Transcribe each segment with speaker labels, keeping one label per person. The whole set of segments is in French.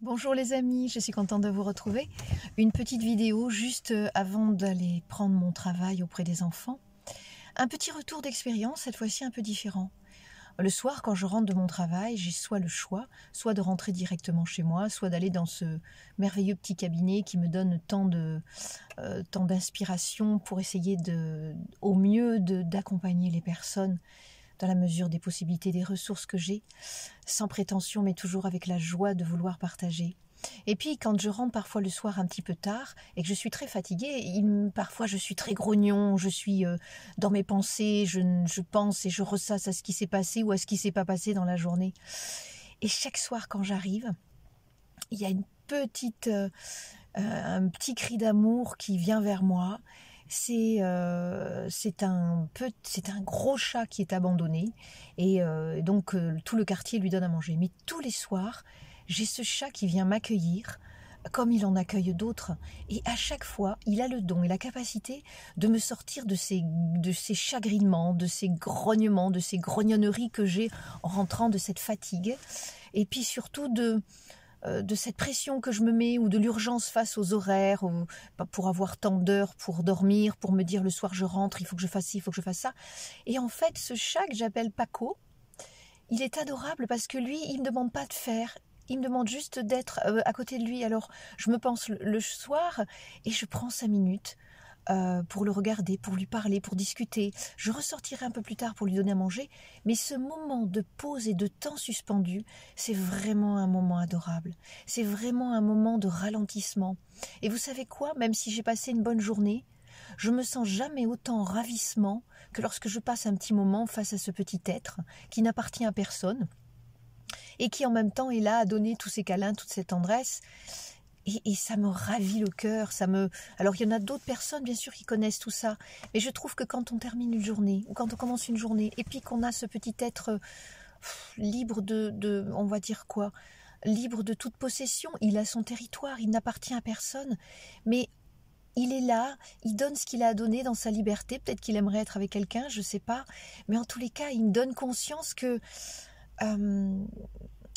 Speaker 1: Bonjour les amis, je suis contente de vous retrouver. Une petite vidéo juste avant d'aller prendre mon travail auprès des enfants. Un petit retour d'expérience, cette fois-ci un peu différent. Le soir, quand je rentre de mon travail, j'ai soit le choix, soit de rentrer directement chez moi, soit d'aller dans ce merveilleux petit cabinet qui me donne tant d'inspiration pour essayer au mieux d'accompagner les personnes dans la mesure des possibilités, des ressources que j'ai, sans prétention, mais toujours avec la joie de vouloir partager. Et puis, quand je rentre parfois le soir un petit peu tard et que je suis très fatiguée, parfois je suis très grognon, je suis dans mes pensées, je pense et je ressasse à ce qui s'est passé ou à ce qui s'est pas passé dans la journée. Et chaque soir, quand j'arrive, il y a un petit cri d'amour qui vient vers moi. C'est un gros chat qui est abandonné et donc tout le quartier lui donne à manger. Mais tous les soirs, j'ai ce chat qui vient m'accueillir comme il en accueille d'autres. Et à chaque fois, il a le don et la capacité de me sortir de ces chagrinements, de ces grognements, de ces grognonneries que j'ai en rentrant de cette fatigue. Et puis surtout de cette pression que je me mets ou de l'urgence face aux horaires pour avoir tant d'heures pour dormir, pour me dire le soir je rentre, il faut que je fasse ci, il faut que je fasse ça. Et en fait, ce chat que j'appelle Paco, il est adorable parce que lui, il ne me demande pas de faire. Il me demande juste d'être à côté de lui. Alors, je me pense le soir et je prends 5 minutes pour le regarder, pour lui parler, pour discuter. Je ressortirai un peu plus tard pour lui donner à manger, mais ce moment de pause et de temps suspendu, c'est vraiment un moment adorable. C'est vraiment un moment de ralentissement. Et vous savez quoi? Même si j'ai passé une bonne journée, je me sens jamais autant en ravissement que lorsque je passe un petit moment face à ce petit être qui n'appartient à personne et qui en même temps est là à donner tous ces câlins, toute cette tendresse. Et ça me ravit le cœur. Alors il y en a d'autres personnes bien sûr qui connaissent tout ça, mais je trouve que quand on termine une journée ou quand on commence une journée et puis qu'on a ce petit être libre on va dire quoi, libre de toute possession, il a son territoire, il n'appartient à personne, mais il est là, il donne ce qu'il a à donner dans sa liberté. Peut-être qu'il aimerait être avec quelqu'un, je ne sais pas, mais en tous les cas, il me donne conscience que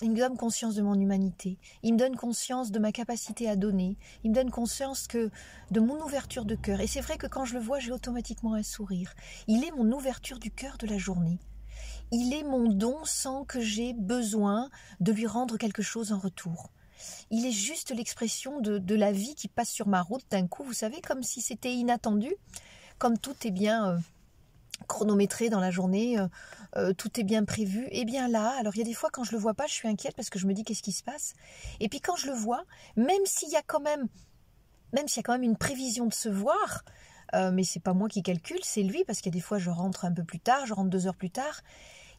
Speaker 1: il me donne conscience de mon humanité, il me donne conscience de ma capacité à donner, il me donne conscience de mon ouverture de cœur. Et c'est vrai que quand je le vois, j'ai automatiquement un sourire. Il est mon ouverture du cœur de la journée. Il est mon don sans que j'aie besoin de lui rendre quelque chose en retour. Il est juste l'expression de la vie qui passe sur ma route d'un coup, vous savez, comme si c'était inattendu, comme tout est bien chronométré dans la journée, tout est bien prévu. Et bien là, alors il y a des fois quand je le vois pas, je suis inquiète parce que je me dis qu'est-ce qui se passe. Et puis quand je le vois, même s'il y a quand même une prévision de se voir, mais c'est pas moi qui calcule, c'est lui, parce qu'il y a des fois je rentre un peu plus tard, je rentre 2 heures plus tard.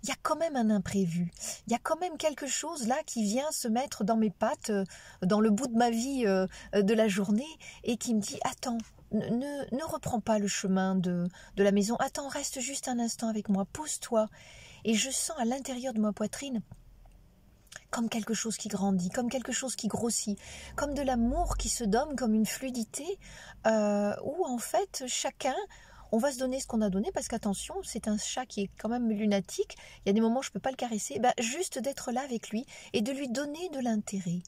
Speaker 1: Il y a quand même un imprévu. Il y a quand même quelque chose là qui vient se mettre dans mes pattes, dans le bout de ma vie de la journée, et qui me dit « Attends, ne reprends pas le chemin de la maison. Attends, reste juste un instant avec moi, pose-toi. » Et je sens à l'intérieur de ma poitrine comme quelque chose qui grandit, comme quelque chose qui grossit, comme de l'amour qui se donne, comme une fluidité, où en fait chacun... On va se donner ce qu'on a donné parce qu'attention, c'est un chat qui est quand même lunatique. Il y a des moments où je ne peux pas le caresser. Juste d'être là avec lui et de lui donner de l'intérêt.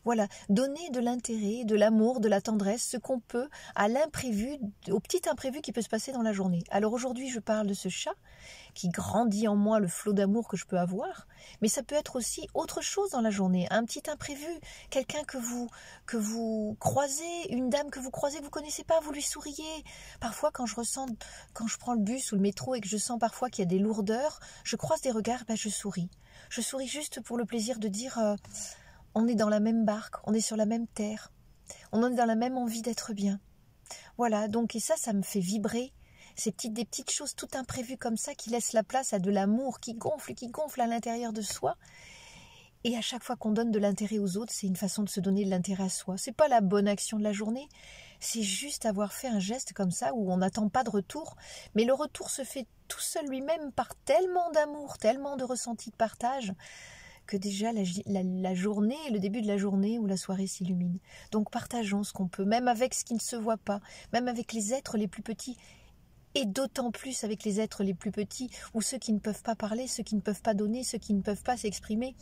Speaker 1: Voilà, donner de l'intérêt, de l'amour, de la tendresse, ce qu'on peut à l'imprévu, au petit imprévu qui peut se passer dans la journée. Alors aujourd'hui, je parle de ce chat qui grandit en moi le flot d'amour que je peux avoir, mais ça peut être aussi autre chose dans la journée, un petit imprévu, quelqu'un que vous croisez, une dame que vous croisez, que vous connaissez pas, vous lui souriez. Parfois, quand je prends le bus ou le métro et que je sens parfois qu'il y a des lourdeurs, je croise des regards, je souris. Je souris juste pour le plaisir de dire on est dans la même barque, on est sur la même terre, on est dans la même envie d'être bien. Voilà, donc et ça me fait vibrer. Des petites choses tout imprévues comme ça qui laissent la place à de l'amour qui gonfle à l'intérieur de soi. Et à chaque fois qu'on donne de l'intérêt aux autres, c'est une façon de se donner de l'intérêt à soi. C'est pas la bonne action de la journée, c'est juste avoir fait un geste comme ça où on n'attend pas de retour, mais le retour se fait tout seul lui-même par tellement d'amour, tellement de ressenti de partage, que déjà la journée, le début de la journée ou la soirée s'illumine. Donc partageons ce qu'on peut, même avec ce qui ne se voit pas, même avec les êtres les plus petits, et d'autant plus avec les êtres les plus petits, ou ceux qui ne peuvent pas parler, ceux qui ne peuvent pas donner, ceux qui ne peuvent pas s'exprimer.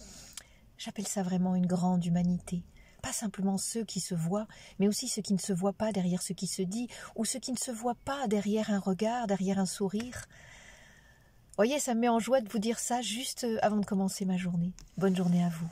Speaker 1: J'appelle ça vraiment une grande humanité. Pas simplement ceux qui se voient, mais aussi ceux qui ne se voient pas derrière ce qui se dit, ou ceux qui ne se voient pas derrière un regard, derrière un sourire. Voyez, ça me met en joie de vous dire ça juste avant de commencer ma journée. Bonne journée à vous.